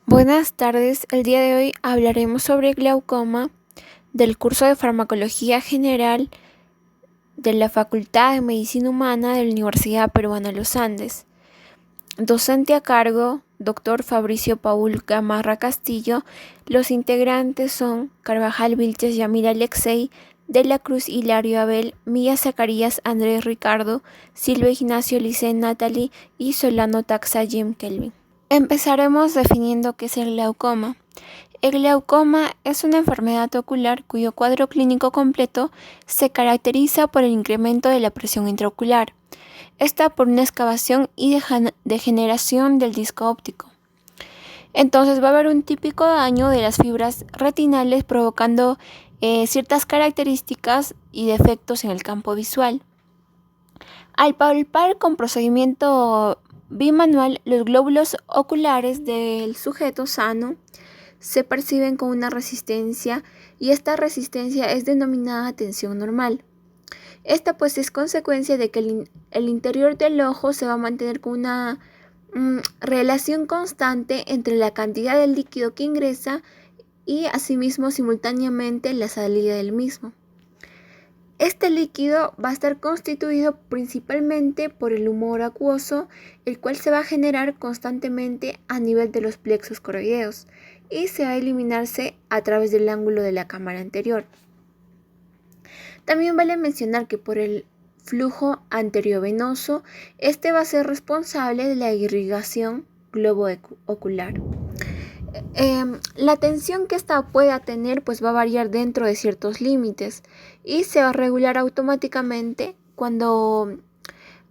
Buenas tardes, el día de hoy hablaremos sobre glaucoma del curso de Farmacología General de la Facultad de Medicina Humana de la Universidad Peruana Los Andes. Docente a cargo, Dr. Fabricio Paul Gamarra Castillo. Los integrantes son Carvajal Vilches Yamil Alexei, De la Cruz Hilario Abel, Milla Zacarías Andrés Ricardo, Silvia Ignacio Licen Natalie y Solano Taxa Jim Kelvin. Empezaremos definiendo qué es el glaucoma. El glaucoma es una enfermedad ocular cuyo cuadro clínico completo se caracteriza por el incremento de la presión intraocular, esta por una excavación y degeneración del disco óptico. Entonces va a haber un típico daño de las fibras retinales provocando ciertas características y defectos en el campo visual. Al palpar con procedimiento bimanual, los glóbulos oculares del sujeto sano se perciben con una resistencia y esta resistencia es denominada tensión normal. Esta pues es consecuencia de que el interior del ojo se va a mantener con una relación constante entre la cantidad de líquido que ingresa y asimismo simultáneamente la salida del mismo. Este líquido va a estar constituido principalmente por el humor acuoso, el cual se va a generar constantemente a nivel de los plexos coroideos y se va a eliminarse a través del ángulo de la cámara anterior. También vale mencionar que por el flujo anteriovenoso, este va a ser responsable de la irrigación globoocular. La tensión que esta pueda tener pues va a variar dentro de ciertos límites y se va a regular automáticamente cuando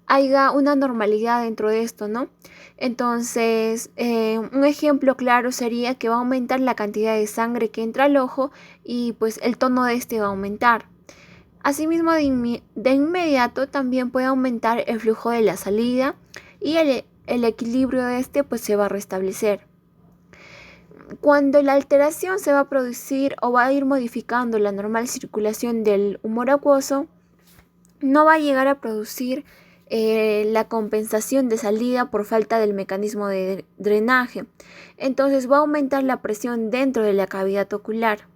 haya una normalidad dentro de esto, ¿no? Entonces, un ejemplo claro sería que va a aumentar la cantidad de sangre que entra al ojo y pues el tono de este va a aumentar. Asimismo, de inmediato también puede aumentar el flujo de la salida y el equilibrio de este pues se va a restablecer. Cuando la alteración se va a producir o va a ir modificando la normal circulación del humor acuoso, no va a llegar a producir la compensación de salida por falta del mecanismo de drenaje. Entonces va a aumentar la presión dentro de la cavidad ocular.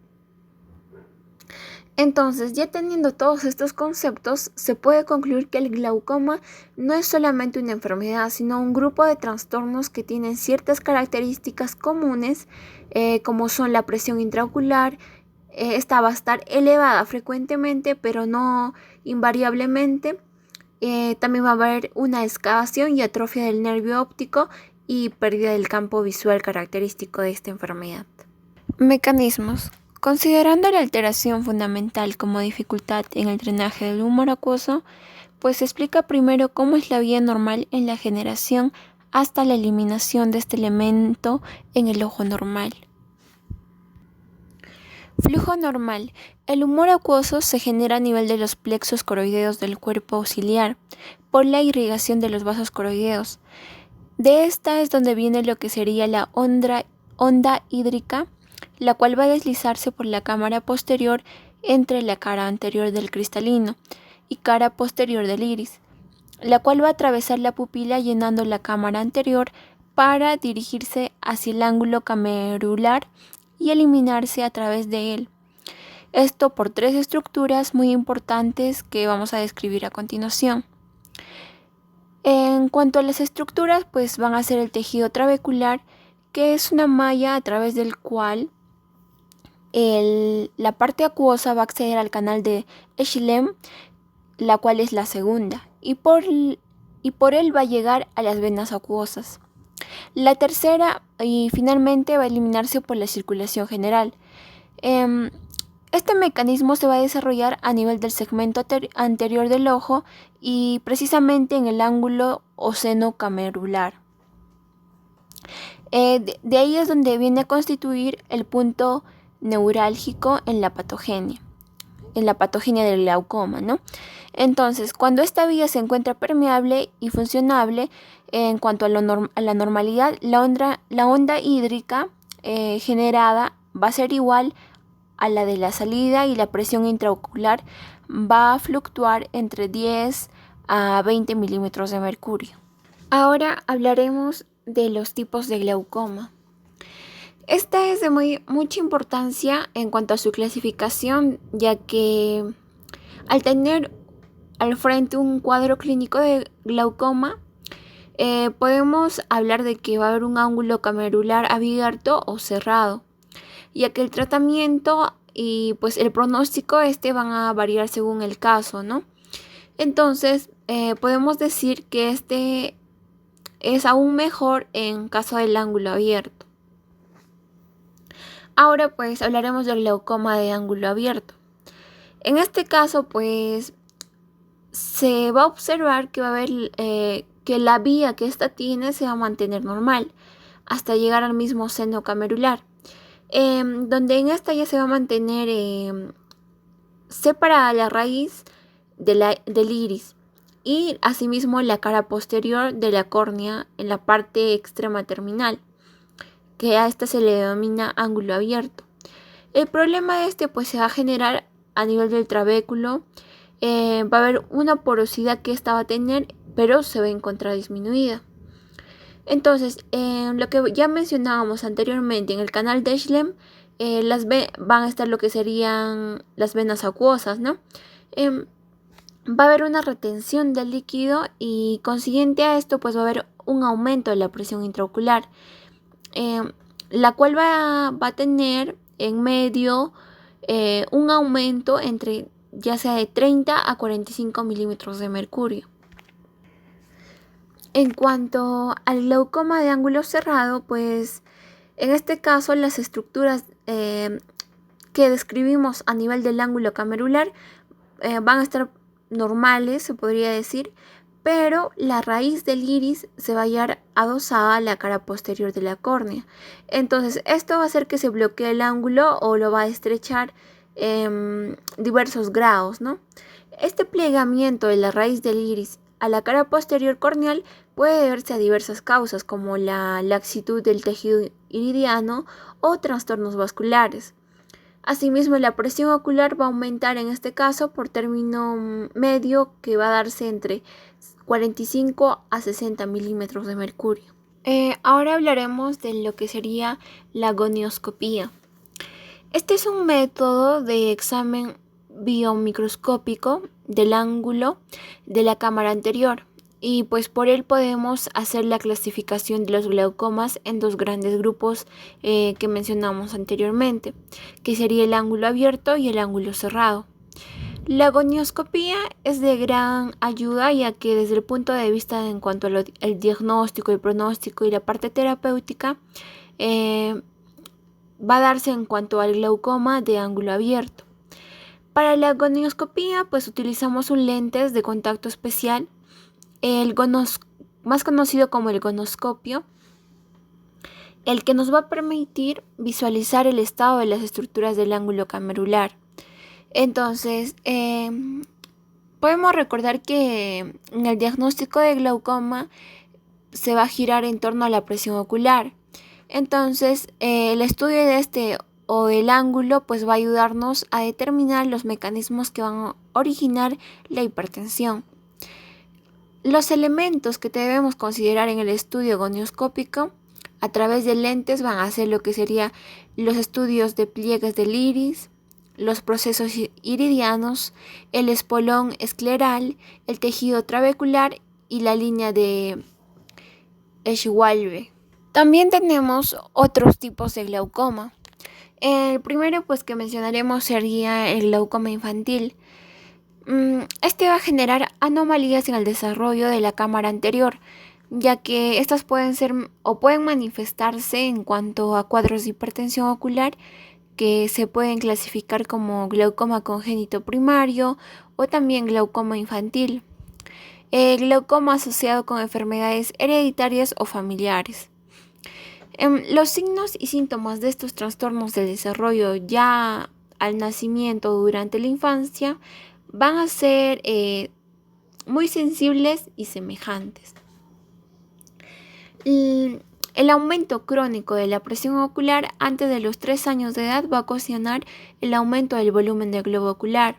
Entonces, ya teniendo todos estos conceptos, se puede concluir que el glaucoma no es solamente una enfermedad, sino un grupo de trastornos que tienen ciertas características comunes, como son la presión intraocular. Esta va a estar elevada frecuentemente, pero no invariablemente. También va a haber una excavación y atrofia del nervio óptico y pérdida del campo visual característico de esta enfermedad. Mecanismos. Considerando la alteración fundamental como dificultad en el drenaje del humor acuoso, pues se explica primero cómo es la vía normal en la generación hasta la eliminación de este elemento en el ojo normal. Flujo normal. El humor acuoso se genera a nivel de los plexos coroideos del cuerpo ciliar por la irrigación de los vasos coroideos. De esta es donde viene lo que sería la onda hídrica, la cual va a deslizarse por la cámara posterior entre la cara anterior del cristalino y cara posterior del iris, la cual va a atravesar la pupila llenando la cámara anterior para dirigirse hacia el ángulo camerular y eliminarse a través de él. Esto por tres estructuras muy importantes que vamos a describir a continuación. En cuanto a las estructuras, pues van a ser el tejido trabecular, que es una malla a través del cual la parte acuosa va a acceder al canal de Schlemm, la cual es la segunda, y por él va a llegar a las venas acuosas. La tercera y finalmente va a eliminarse por la circulación general. Este mecanismo se va a desarrollar a nivel del segmento anterior del ojo y precisamente en el ángulo oceno-camerular. De ahí es donde viene a constituir el punto neurálgico en la patogenia del glaucoma, ¿no? Entonces, cuando esta vía se encuentra permeable y funcionable en cuanto a la normalidad, la onda hídrica generada va a ser igual a la de la salida y la presión intraocular va a fluctuar entre 10 a 20 milímetros de mercurio. Ahora hablaremos de los tipos de glaucoma. Esta es de mucha importancia en cuanto a su clasificación, ya que al tener al frente un cuadro clínico de glaucoma, podemos hablar de que va a haber un ángulo camerular abierto o cerrado, ya que el tratamiento y pues el pronóstico van a variar según el caso, ¿no? Entonces, podemos decir que este es aún mejor en caso del ángulo abierto. Ahora pues hablaremos del glaucoma de ángulo abierto. En este caso pues se va a observar que va a haber que la vía que ésta tiene se va a mantener normal hasta llegar al mismo seno camerular, donde en esta ya se va a mantener separada la raíz del iris y asimismo la cara posterior de la córnea en la parte extrema terminal, que a esta se le denomina ángulo abierto. El problema de pues se va a generar a nivel del trabéculo. Va a haber una porosidad que esta va a tener, pero se va a encontrar disminuida. Entonces, lo que ya mencionábamos anteriormente en el canal de Schlemm, van a estar lo que serían las venas acuosas, ¿no? Va a haber una retención del líquido y consiguiente a esto pues va a haber un aumento de la presión intraocular, la cual va a tener en medio un aumento entre ya sea de 30 a 45 milímetros de mercurio. En cuanto al glaucoma de ángulo cerrado, pues en este caso las estructuras que describimos a nivel del ángulo camerular van a estar normales, se podría decir, pero la raíz del iris se va a hallar adosada a la cara posterior de la córnea. Entonces esto va a hacer que se bloquee el ángulo o lo va a estrechar en diversos grados, ¿no? Este plegamiento de la raíz del iris a la cara posterior corneal puede deberse a diversas causas como la laxitud del tejido iridiano o trastornos vasculares. Asimismo, la presión ocular va a aumentar en este caso por término medio, que va a darse entre 45 a 60 milímetros de mercurio. Ahora hablaremos de lo que sería la gonioscopía. Este es un método de examen biomicroscópico del ángulo de la cámara anterior, y pues por él podemos hacer la clasificación de los glaucomas en dos grandes grupos que mencionamos anteriormente, que sería el ángulo abierto y el ángulo cerrado. La gonioscopía es de gran ayuda, ya que desde el punto de vista en cuanto al diagnóstico, el pronóstico y la parte terapéutica, va a darse en cuanto al glaucoma de ángulo abierto. Para la gonioscopía pues utilizamos un lente de contacto especial, más conocido como el gonoscopio, el que nos va a permitir visualizar el estado de las estructuras del ángulo camerular. Entonces, podemos recordar que en el diagnóstico de glaucoma se va a girar en torno a la presión ocular. Entonces, el estudio de o del ángulo pues va a ayudarnos a determinar los mecanismos que van a originar la hipertensión. Los elementos que debemos considerar en el estudio gonioscópico a través de lentes van a ser lo que serían los estudios de pliegues del iris, los procesos iridianos, el espolón escleral, el tejido trabecular y la línea de Schwalbe. También tenemos otros tipos de glaucoma. El primero pues que mencionaremos sería el glaucoma infantil. Este va a generar anomalías en el desarrollo de la cámara anterior, ya que estas pueden ser o pueden manifestarse en cuanto a cuadros de hipertensión ocular, que se pueden clasificar como glaucoma congénito primario o también glaucoma infantil. Glaucoma asociado con enfermedades hereditarias o familiares. Los signos y síntomas de estos trastornos del desarrollo ya al nacimiento o durante la infancia van a ser muy sensibles y semejantes. El aumento crónico de la presión ocular antes de los 3 años de edad va a ocasionar el aumento del volumen del globo ocular.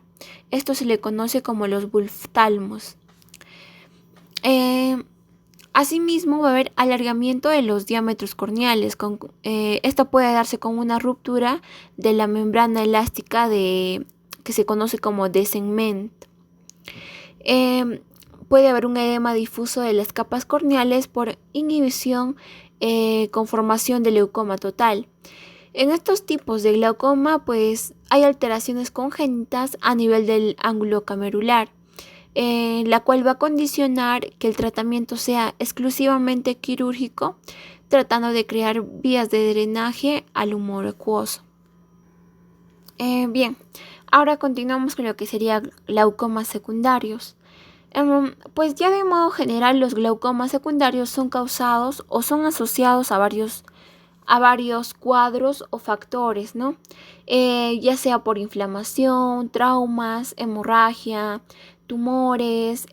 Esto se le conoce como los bulbtalmos. Asimismo, va a haber alargamiento de los diámetros corneales. Esto puede darse con una ruptura de la membrana elástica que se conoce como descendment. Puede haber un edema difuso de las capas corneales por inhibición con formación de leucoma total. En estos tipos de glaucoma, pues hay alteraciones congénitas a nivel del ángulo camerular, la cual va a condicionar que el tratamiento sea exclusivamente quirúrgico, tratando de crear vías de drenaje al humor acuoso. Bien, ahora continuamos con lo que sería glaucomas secundarios. Pues ya de modo general los glaucomas secundarios son causados o son asociados a varios cuadros o factores, ¿no? Ya sea por inflamación, traumas, hemorragia, tumores,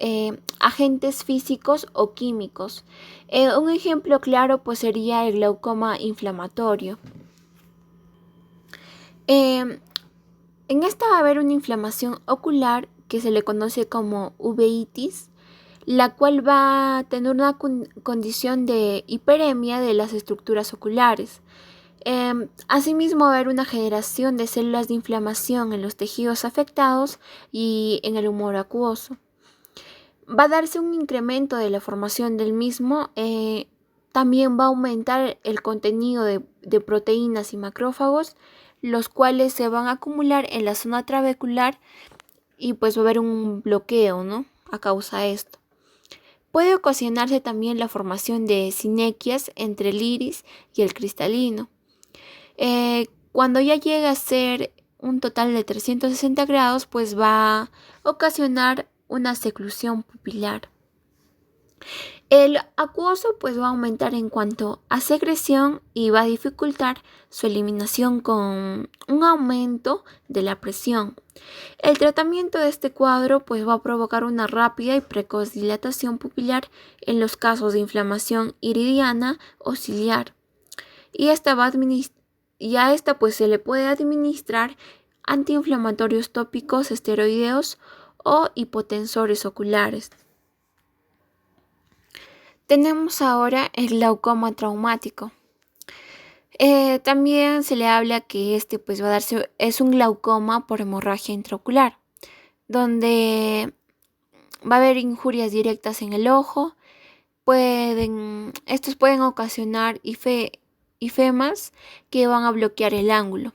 agentes físicos o químicos. Un ejemplo claro pues sería el glaucoma inflamatorio. En esta va a haber una inflamación ocular que se le conoce como uveitis, la cual va a tener una condición de hiperemia de las estructuras oculares. Asimismo, va a haber una generación de células de inflamación en los tejidos afectados y en el humor acuoso. Va a darse un incremento de la formación del mismo. También va a aumentar el contenido de proteínas y macrófagos, los cuales se van a acumular en la zona trabecular y pues va a haber un bloqueo, ¿no? A causa de esto. Puede ocasionarse también la formación de sinequias entre el iris y el cristalino. Cuando ya llega a ser un total de 360 grados, pues va a ocasionar una seclusión pupilar. El acuoso pues va a aumentar en cuanto a secreción y va a dificultar su eliminación con un aumento de la presión. El tratamiento de este cuadro pues va a provocar una rápida y precoz dilatación pupilar en los casos de inflamación iridiana o ciliar. Y a esta pues se le puede administrar antiinflamatorios tópicos esteroideos o hipotensores oculares. Tenemos ahora el glaucoma traumático. También se le habla que este pues va a darse, es un glaucoma por hemorragia intraocular, donde va a haber injurias directas en el ojo. Estos pueden ocasionar ifemas que van a bloquear el ángulo.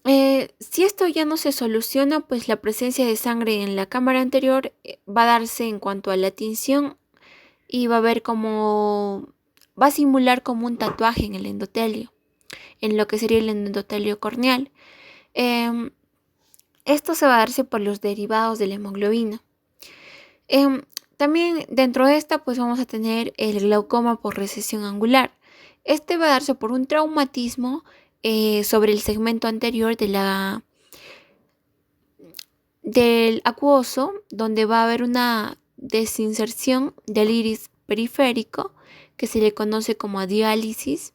Si esto ya no se soluciona, pues la presencia de sangre en la cámara anterior va a darse en cuanto a la tinción y va a simular como un tatuaje en el endotelio, en lo que sería el endotelio corneal. Esto se va a darse por los derivados de la hemoglobina. También dentro de esta pues vamos a tener el glaucoma por recesión angular. Este va a darse por un traumatismo sobre el segmento anterior del acuoso, donde va a haber una desinserción del iris periférico que se le conoce como diálisis.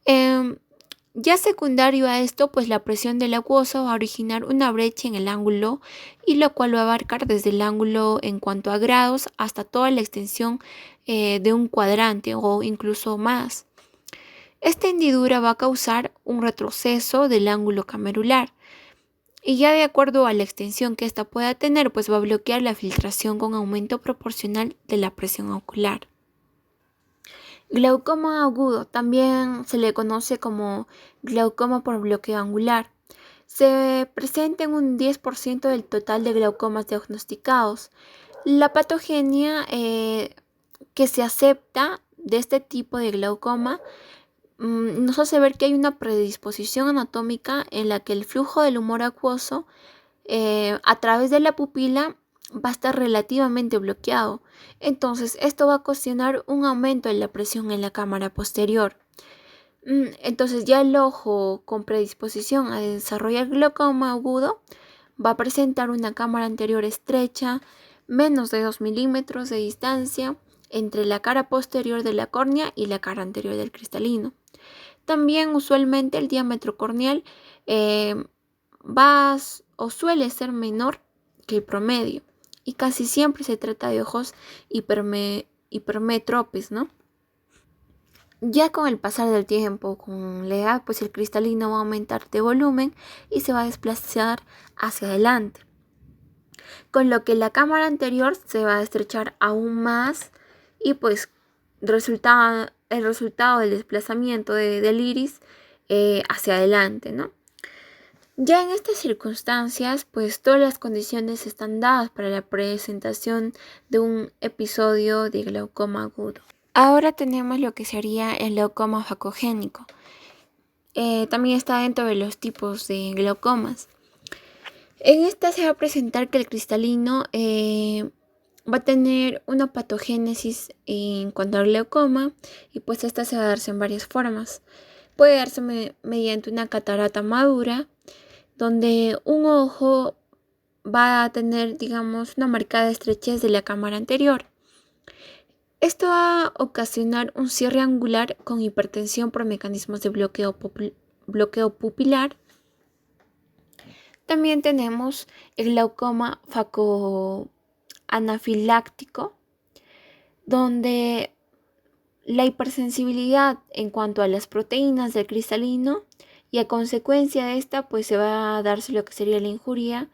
Ya secundario a esto, pues la presión del acuoso va a originar una brecha en el ángulo, y lo cual va a abarcar desde el ángulo en cuanto a grados hasta toda la extensión de un cuadrante o incluso más. Esta hendidura va a causar un retroceso del ángulo camerular, y ya de acuerdo a la extensión que ésta pueda tener, pues va a bloquear la filtración con aumento proporcional de la presión ocular. Glaucoma agudo, también se le conoce como glaucoma por bloqueo angular. Se presenta en un 10% del total de glaucomas diagnosticados. La patogenia que se acepta de este tipo de glaucoma nos hace ver que hay una predisposición anatómica en la que el flujo del humor acuoso a través de la pupila va a estar relativamente bloqueado. Entonces, esto va a ocasionar un aumento en la presión en la cámara posterior. Entonces, ya el ojo con predisposición a desarrollar glaucoma agudo va a presentar una cámara anterior estrecha, menos de 2 milímetros de distancia entre la cara posterior de la córnea y la cara anterior del cristalino. También usualmente el diámetro corneal va o suele ser menor que el promedio, y casi siempre se trata de ojos hipermétropes, ¿no? Ya con el pasar del tiempo, con la edad, pues el cristalino va a aumentar de volumen y se va a desplazar hacia adelante, con lo que la cámara anterior se va a estrechar aún más y pues el resultado del desplazamiento del iris hacia adelante, ¿no? Ya en estas circunstancias, pues todas las condiciones están dadas para la presentación de un episodio de glaucoma agudo. Ahora tenemos lo que sería el glaucoma facogénico. También está dentro de los tipos de glaucomas. En esta se va a presentar que el cristalino va a tener una patogénesis en cuanto al glaucoma y pues esta se va a darse en varias formas. Puede darse mediante una catarata madura, donde un ojo va a tener, digamos, una marcada estrechez de la cámara anterior. Esto va a ocasionar un cierre angular con hipertensión por mecanismos de bloqueo pupilar. También tenemos el glaucoma facoanafiláctico, donde la hipersensibilidad en cuanto a las proteínas del cristalino y a consecuencia de esta pues se va a darse lo que sería la injuria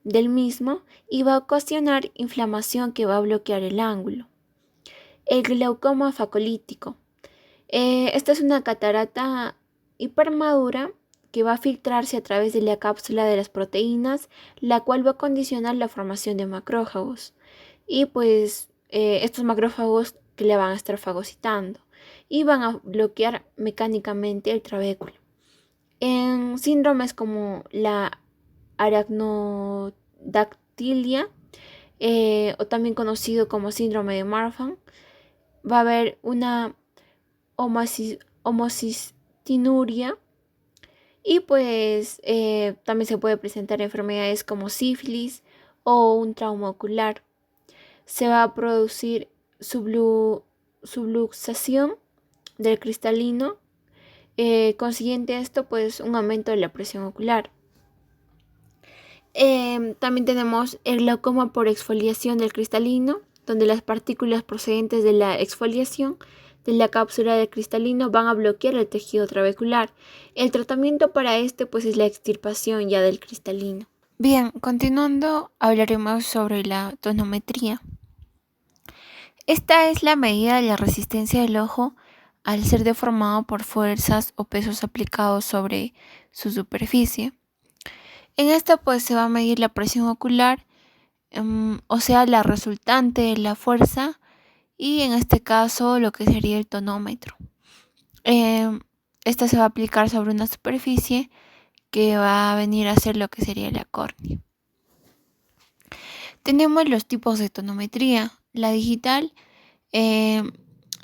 del mismo y va a ocasionar inflamación que va a bloquear el ángulo. El glaucoma facolítico. Esta es una catarata hipermadura que va a filtrarse a través de la cápsula de las proteínas, la cual va a condicionar la formación de macrófagos. Y pues estos macrófagos que le van a estar fagocitando y van a bloquear mecánicamente el trabéculo. En síndromes como la aracnodactilia, o también conocido como síndrome de Marfan, va a haber una homocistinuria y pues también se puede presentar enfermedades como sífilis o un trauma ocular. Se va a producir subluxación del cristalino, consiguiente a esto pues un aumento de la presión ocular. También tenemos el glaucoma por exfoliación del cristalino, donde las partículas procedentes de la exfoliación de la cápsula del cristalino van a bloquear el tejido trabecular. El tratamiento para este pues es la extirpación ya del cristalino. Bien, continuando hablaremos sobre la tonometría. Esta es la medida de la resistencia del ojo al ser deformado por fuerzas o pesos aplicados sobre su superficie. En esta pues se va a medir la presión ocular, o sea la resultante de la fuerza, y en este caso lo que sería el tonómetro. Esta se va a aplicar sobre una superficie que va a venir a ser lo que sería la córnea. Tenemos los tipos de tonometría. La digital, en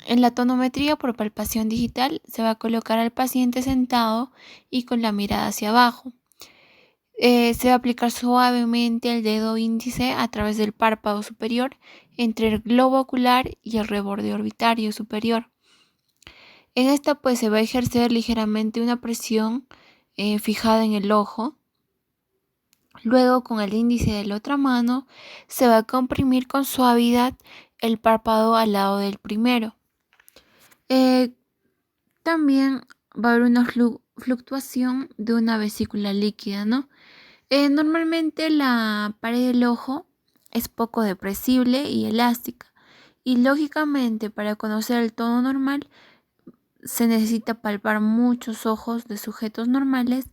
la tonometría por palpación digital se va a colocar al paciente sentado y con la mirada hacia abajo. Se va a aplicar suavemente el dedo índice a través del párpado superior entre el globo ocular y el reborde orbitario superior. En esta pues se va a ejercer ligeramente una presión fijada en el ojo. Luego con el índice de la otra mano se va a comprimir con suavidad el párpado al lado del primero. También va a haber una fluctuación de una vesícula líquida, ¿no? Normalmente la pared del ojo es poco depresible y elástica, y lógicamente para conocer el tono normal se necesita palpar muchos ojos de sujetos normales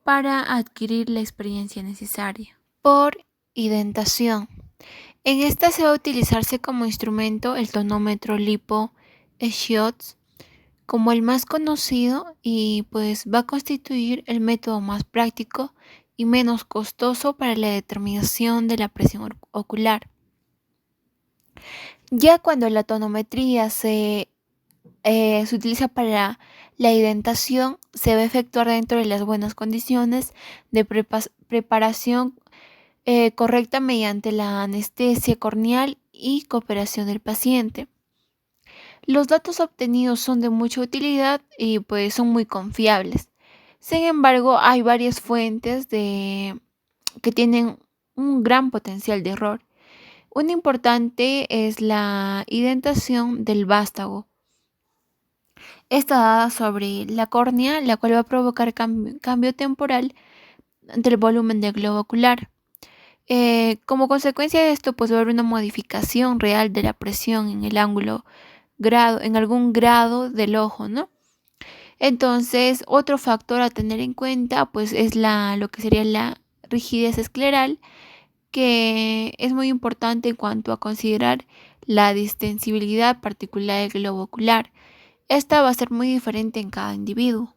para adquirir la experiencia necesaria. Por identación. En esta se va a utilizarse como instrumento el tonómetro Lipo-Schütz como el más conocido y pues va a constituir el método más práctico y menos costoso para la determinación de la presión ocular. Ya cuando la tonometría se utiliza para la identación, se va a efectuar dentro de las buenas condiciones de preparación correcta mediante la anestesia corneal y cooperación del paciente. Los datos obtenidos son de mucha utilidad y pues son muy confiables. Sin embargo, hay varias fuentes que tienen un gran potencial de error. Una importante es la identación del vástago. Está dada sobre la córnea, la cual va a provocar cambio temporal del volumen del globo ocular. Como consecuencia de esto, pues va a haber una modificación real de la presión en el ángulo en algún grado del ojo, ¿no? Entonces, otro factor a tener en cuenta, pues es lo que sería la rigidez escleral, que es muy importante en cuanto a considerar la distensibilidad particular del globo ocular. Esta va a ser muy diferente en cada individuo.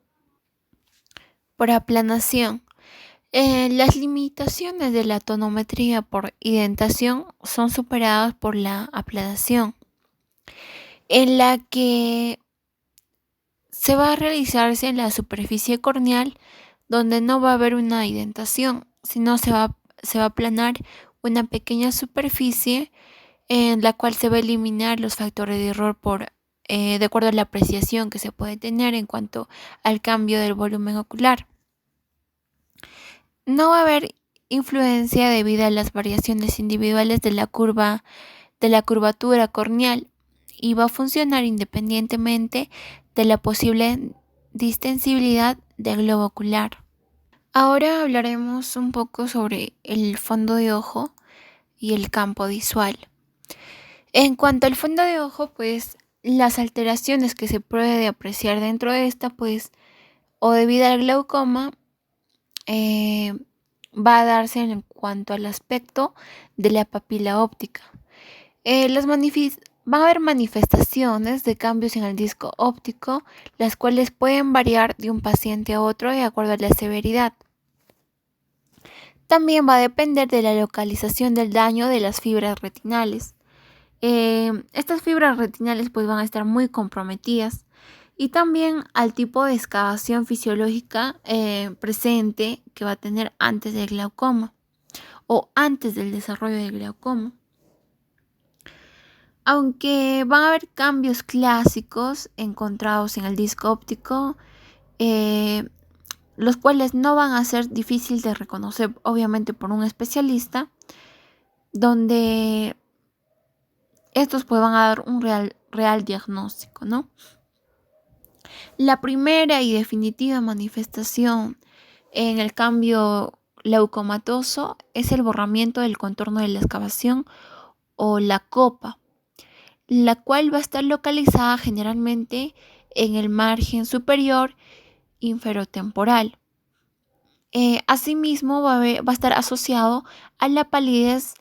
Por aplanación. Las limitaciones de la tonometría por identación son superadas por la aplanación, en la que se va a realizarse en la superficie corneal, donde no va a haber una identación, sino se va a aplanar una pequeña superficie en la cual se va a eliminar los factores de error de acuerdo a la apreciación que se puede tener en cuanto al cambio del volumen ocular. No va a haber influencia debido a las variaciones individuales de la curvatura corneal, y va a funcionar independientemente de la posible distensibilidad del globo ocular. Ahora hablaremos un poco sobre el fondo de ojo y el campo visual. En cuanto al fondo de ojo, pues las alteraciones que se puede apreciar dentro de esta, pues, o debido al glaucoma, va a darse en cuanto al aspecto de la papila óptica. Van a haber manifestaciones de cambios en el disco óptico, las cuales pueden variar de un paciente a otro de acuerdo a la severidad. También va a depender de la localización del daño de las fibras retinales. Estas fibras retinales pues van a estar muy comprometidas, y también al tipo de excavación fisiológica presente que va a tener antes del glaucoma o antes del desarrollo del glaucoma. Aunque van a haber cambios clásicos encontrados en el disco óptico, los cuales no van a ser difíciles de reconocer, obviamente, por un especialista, donde estos pues van a dar un real diagnóstico, ¿no? La primera y definitiva manifestación en el cambio leucomatoso es el borramiento del contorno de la excavación o la copa, la cual va a estar localizada generalmente en el margen superior inferotemporal. Asimismo va a estar asociado a la palidez,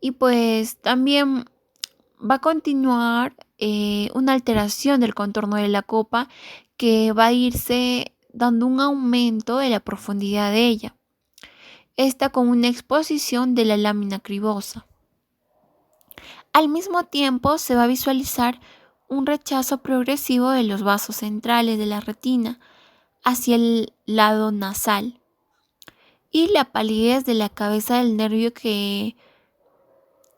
y pues también va a continuar una alteración del contorno de la copa, que va a irse dando un aumento de la profundidad de ella. Esta con una exposición de la lámina cribosa. Al mismo tiempo se va a visualizar un rechazo progresivo de los vasos centrales de la retina hacia el lado nasal, y la palidez de la cabeza del nervio, que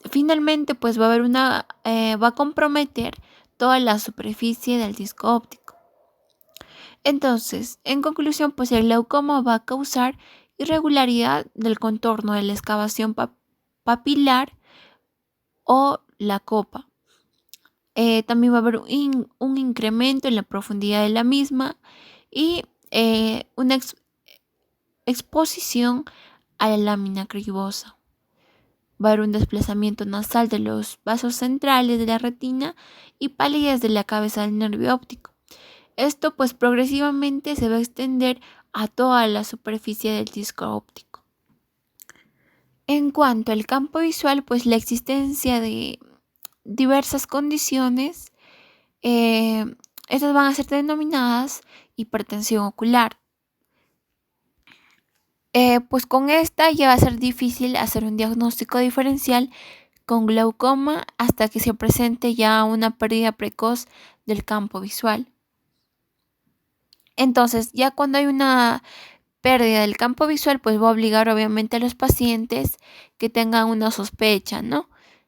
finalmente pues va a comprometer toda la superficie del disco óptico. Entonces, en conclusión, pues el glaucoma va a causar irregularidad del contorno de la excavación papilar o la copa. También va a haber un incremento en la profundidad de la misma, y una exposición a la lámina cribosa. Va a haber un desplazamiento nasal de los vasos centrales de la retina y palidez de la cabeza del nervio óptico. Esto pues progresivamente se va a extender a toda la superficie del disco óptico. En cuanto al campo visual, pues la existencia de diversas condiciones, estas van a ser denominadas hipertensión ocular. Pues con esta ya va a ser difícil hacer un diagnóstico diferencial con glaucoma hasta que se presente ya una pérdida precoz del campo visual. Entonces, ya cuando hay una pérdida del campo visual, pues va a obligar obviamente a los pacientes que tengan una sospecha, ¿no?,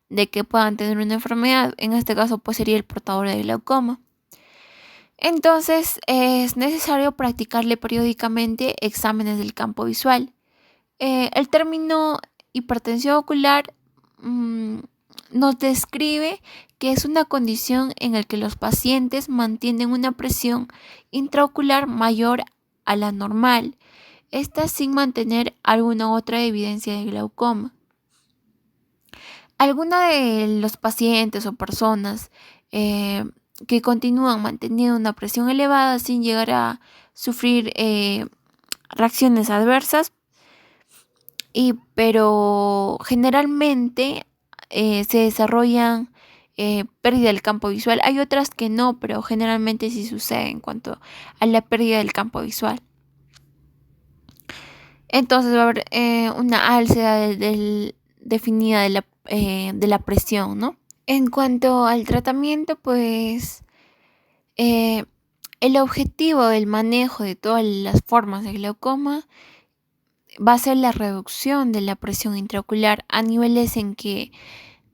de que puedan tener una enfermedad. En este caso, pues sería el portador de glaucoma. Entonces, es necesario practicarle periódicamente exámenes del campo visual. El término hipertensión ocular nos describe que es una condición en la que los pacientes mantienen una presión intraocular mayor a la normal, esta sin mantener alguna otra evidencia de glaucoma. Algunos de los pacientes o personas que continúan manteniendo una presión elevada sin llegar a sufrir reacciones adversas, pero generalmente se desarrollan pérdida del campo visual. Hay otras que no, pero generalmente sí sucede en cuanto a la pérdida del campo visual. Entonces va a haber una alza definida de la presión, ¿no? En cuanto al tratamiento, pues el objetivo del manejo de todas las formas de glaucoma va a ser la reducción de la presión intraocular a niveles en que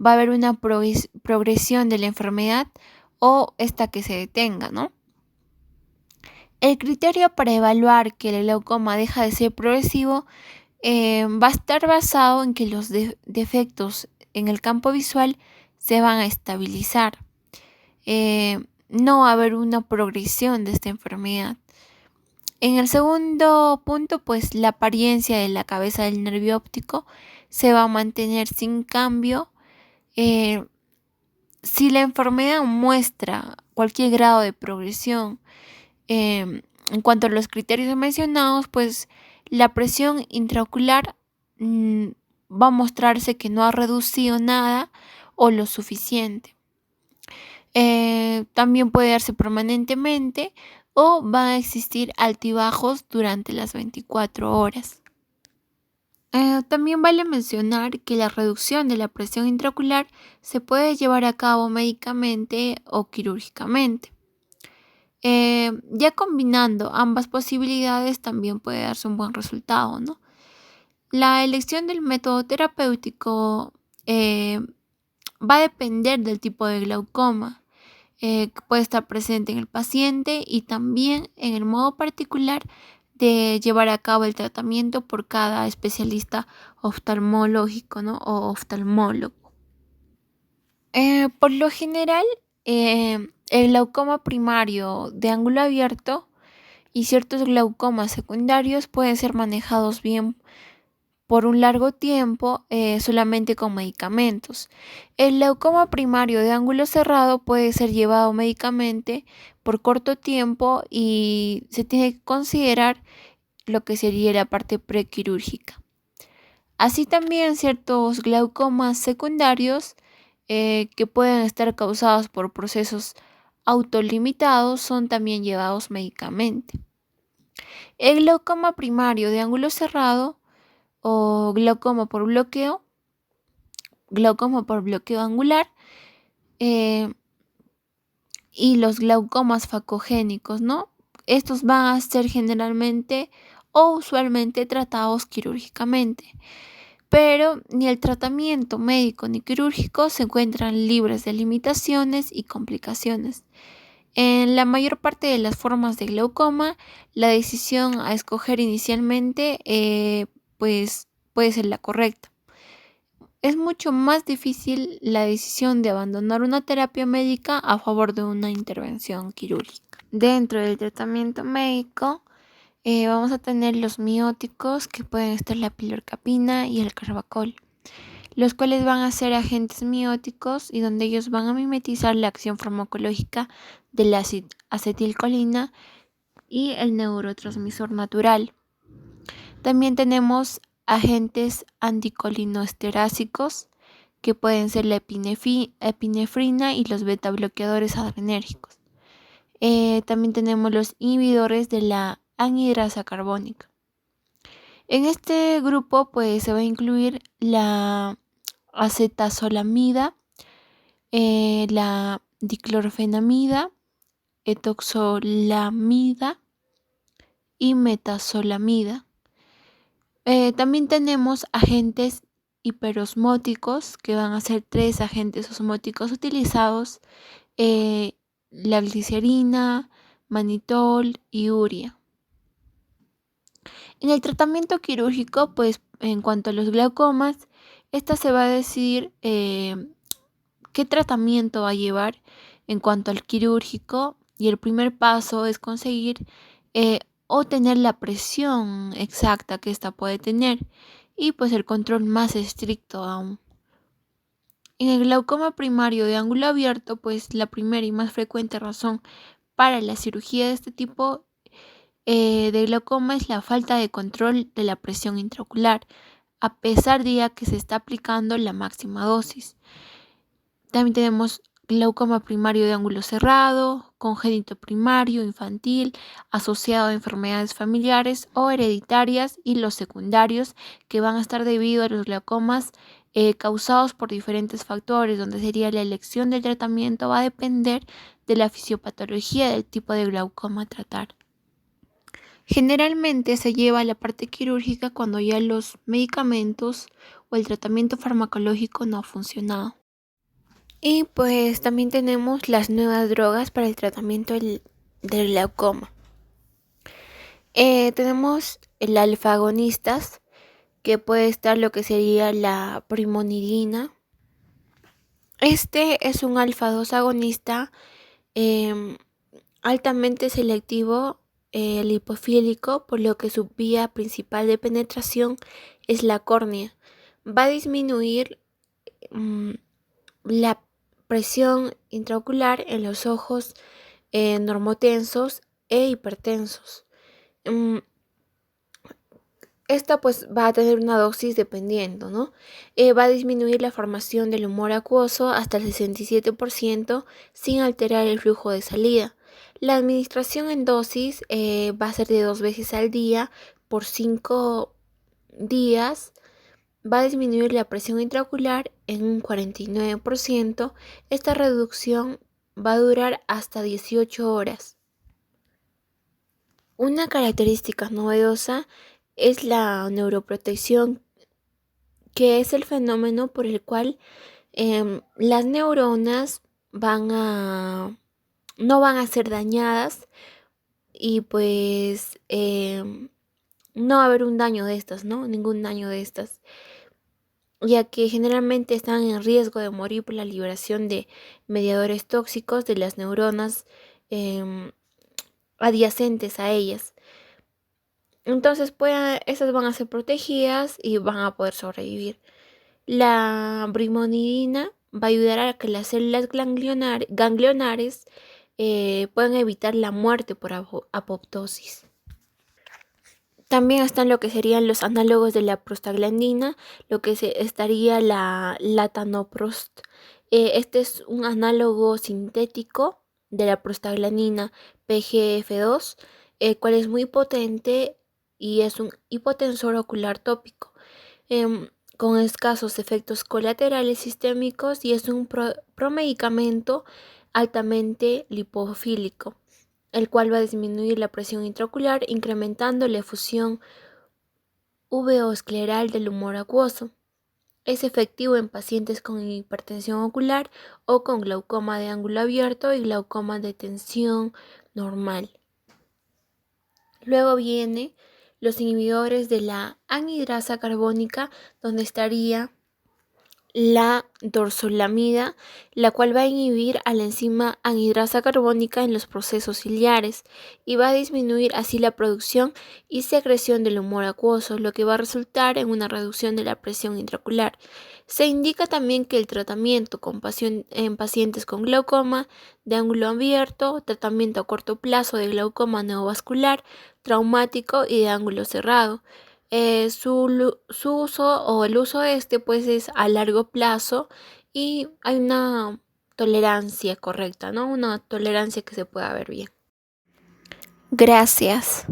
va a haber una progresión de la enfermedad o esta que se detenga, ¿no? El criterio para evaluar que el glaucoma deja de ser progresivo va a estar basado en que los defectos en el campo visual se van a estabilizar. No va a haber una progresión de esta enfermedad. En el segundo punto, pues la apariencia de la cabeza del nervio óptico se va a mantener sin cambio. Si la enfermedad muestra cualquier grado de progresión, en cuanto a los criterios mencionados, pues la presión intraocular va a mostrarse que no ha reducido nada o lo suficiente. También puede darse permanentemente o van a existir altibajos durante las 24 horas. También vale mencionar que la reducción de la presión intraocular se puede llevar a cabo médicamente o quirúrgicamente. Ya combinando ambas posibilidades también puede darse un buen resultado, ¿no? La elección del método terapéutico va a depender del tipo de glaucoma que puede estar presente en el paciente y también en el modo particular de llevar a cabo el tratamiento por cada especialista oftalmológico, ¿no? O oftalmólogo. Por lo general, el glaucoma primario de ángulo abierto y ciertos glaucomas secundarios pueden ser manejados bien por un largo tiempo solamente con medicamentos. El glaucoma primario de ángulo cerrado puede ser llevado médicamente por corto tiempo y se tiene que considerar lo que sería la parte prequirúrgica. Así también ciertos glaucomas secundarios que pueden estar causados por procesos autolimitados son también llevados médicamente. El glaucoma primario de ángulo cerrado o glaucoma por bloqueo angular y los glaucomas facogénicos, ¿no? Estos van a ser generalmente o usualmente tratados quirúrgicamente, pero ni el tratamiento médico ni quirúrgico se encuentran libres de limitaciones y complicaciones. En la mayor parte de las formas de glaucoma, la decisión a escoger inicialmente pues puede ser la correcta. Es mucho más difícil la decisión de abandonar una terapia médica a favor de una intervención quirúrgica. Dentro del tratamiento médico vamos a tener los mióticos, que pueden estar la pilocarpina y el carbacol, los cuales van a ser agentes mióticos y donde ellos van a mimetizar la acción farmacológica de la acetilcolina y el neurotransmisor natural. También tenemos agentes anticolinesterácicos, que pueden ser la epinefrina y los beta bloqueadores adrenérgicos. También tenemos los inhibidores de la anhidrasa carbónica. En este grupo pues se va a incluir la acetazolamida, la diclorfenamida, etoxolamida y metazolamida. También tenemos agentes hiperosmóticos, que van a ser 3 agentes osmóticos utilizados, la glicerina, manitol y urea. En el tratamiento quirúrgico, pues en cuanto a los glaucomas, esta se va a decidir ¿qué tratamiento va a llevar en cuanto al quirúrgico? Y el primer paso es conseguir o tener la presión exacta que ésta puede tener y pues el control más estricto aún. En el glaucoma primario de ángulo abierto, pues la primera y más frecuente razón para la cirugía de este tipo de glaucoma es la falta de control de la presión intraocular, a pesar de ya que se está aplicando la máxima dosis. También tenemos glaucoma primario de ángulo cerrado, congénito primario, infantil, asociado a enfermedades familiares o hereditarias, y los secundarios que van a estar debido a los glaucomas causados por diferentes factores, donde sería la elección del tratamiento va a depender de la fisiopatología del tipo de glaucoma a tratar. Generalmente se lleva a la parte quirúrgica cuando ya los medicamentos o el tratamiento farmacológico no ha funcionado. Y pues también tenemos las nuevas drogas para el tratamiento del glaucoma. Tenemos el alfa-agonistas, que puede estar lo que sería la brimonidina. Este es un alfa-2 agonista altamente selectivo lipofílico, por lo que su vía principal de penetración es la córnea. Va a disminuir la presión intraocular en los ojos normotensos e hipertensos. Esta pues va a tener una dosis dependiendo, ¿no? Va a disminuir la formación del humor acuoso hasta el 67% sin alterar el flujo de salida. La administración en dosis va a ser de 2 veces al día por 5 días. Va a disminuir la presión intraocular en un 49%. Esta reducción va a durar hasta 18 horas. Una característica novedosa es la neuroprotección, que es el fenómeno por el cual las neuronas no van a ser dañadas y pues no va a haber un daño de estas, ¿no? Ningún daño de estas, ya que generalmente están en riesgo de morir por la liberación de mediadores tóxicos de las neuronas adyacentes a ellas. Entonces, esas van a ser protegidas y van a poder sobrevivir. La brimonidina va a ayudar a que las células ganglionares puedan evitar la muerte por apoptosis. También están lo que serían los análogos de la prostaglandina, lo que estaría la latanoprost. Este es un análogo sintético de la prostaglandina PGF2, el cual es muy potente y es un hipotensor ocular tópico, con escasos efectos colaterales sistémicos, y es un promedicamento altamente lipofílico, el cual va a disminuir la presión intraocular, incrementando la efusión uveoescleral del humor acuoso. Es efectivo en pacientes con hipertensión ocular o con glaucoma de ángulo abierto y glaucoma de tensión normal. Luego viene los inhibidores de la anhidrasa carbónica, donde estaría la dorzolamida, la cual va a inhibir a la enzima anhidrasa carbónica en los procesos ciliares y va a disminuir así la producción y secreción del humor acuoso, lo que va a resultar en una reducción de la presión intraocular. Se indica también que el tratamiento en pacientes con glaucoma de ángulo abierto, tratamiento a corto plazo de glaucoma neovascular, traumático y de ángulo cerrado. Su uso o el uso de pues es a largo plazo, y hay una tolerancia correcta, ¿no? Una tolerancia que se pueda ver bien. Gracias.